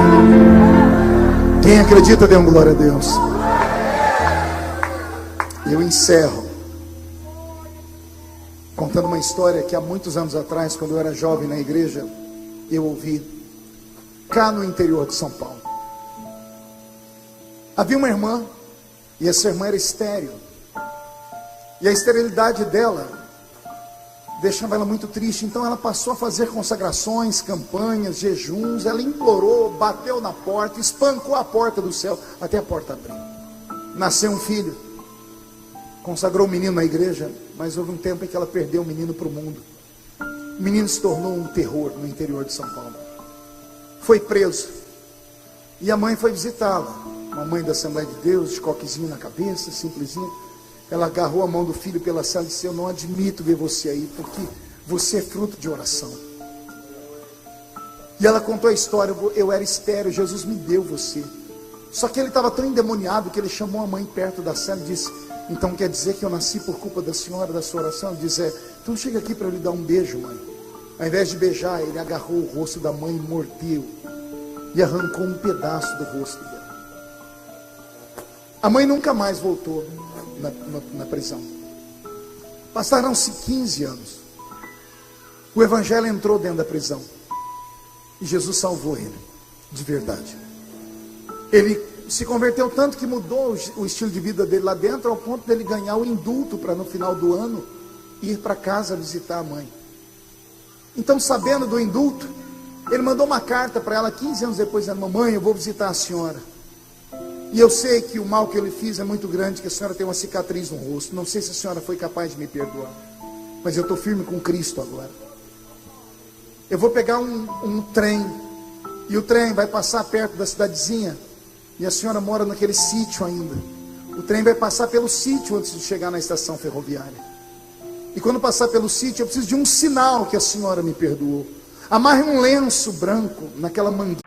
Quem acredita, dê uma glória a Deus. Eu encerro contando uma história que há muitos anos atrás, quando eu era jovem na igreja, eu ouvi cá no interior de São Paulo. Havia uma irmã, e essa irmã era estéril, e a esterilidade dela deixava ela muito triste. Então ela passou a fazer consagrações, campanhas, jejuns. Ela implorou, bateu na porta, espancou a porta do céu até a porta abrir. Nasceu um filho, consagrou o menino na igreja, mas houve um tempo em que ela perdeu o menino para o mundo. O menino se tornou um terror no interior de São Paulo. Foi preso, e a mãe foi visitá-la, uma mãe da Assembleia de Deus, de coquezinho na cabeça, simplesinha. Ela agarrou a mão do filho pela sala e disse: eu não admito ver você aí, porque você é fruto de oração. E ela contou a história: eu era estéril, Jesus me deu você. Só que ele estava tão endemoniado que ele chamou a mãe perto da sala e disse: então quer dizer que eu nasci por culpa da senhora, da sua oração? Ele diz: é. Então chega aqui para eu lhe dar um beijo, mãe. Ao invés de beijar, ele agarrou o rosto da mãe, mordeu e arrancou um pedaço do rosto dela. A mãe nunca mais voltou na prisão. Passaram-se 15 anos. O evangelho entrou dentro da prisão e Jesus salvou ele, de verdade. Ele se converteu tanto que mudou o estilo de vida dele lá dentro, ao ponto dele ganhar o indulto para no final do ano ir para casa visitar a mãe. Então, sabendo do indulto, ele mandou uma carta para ela 15 anos depois, dizendo: mamãe, eu vou visitar a senhora, e eu sei que o mal que eu lhe fiz é muito grande, que a senhora tem uma cicatriz no rosto. Não sei se a senhora foi capaz de me perdoar, mas eu estou firme com Cristo agora. Eu vou pegar um trem, e o trem vai passar perto da cidadezinha, e a senhora mora naquele sítio ainda. O trem vai passar pelo sítio antes de chegar na estação ferroviária. E quando passar pelo sítio, eu preciso de um sinal que a senhora me perdoou. Amarre um lenço branco naquela mangueira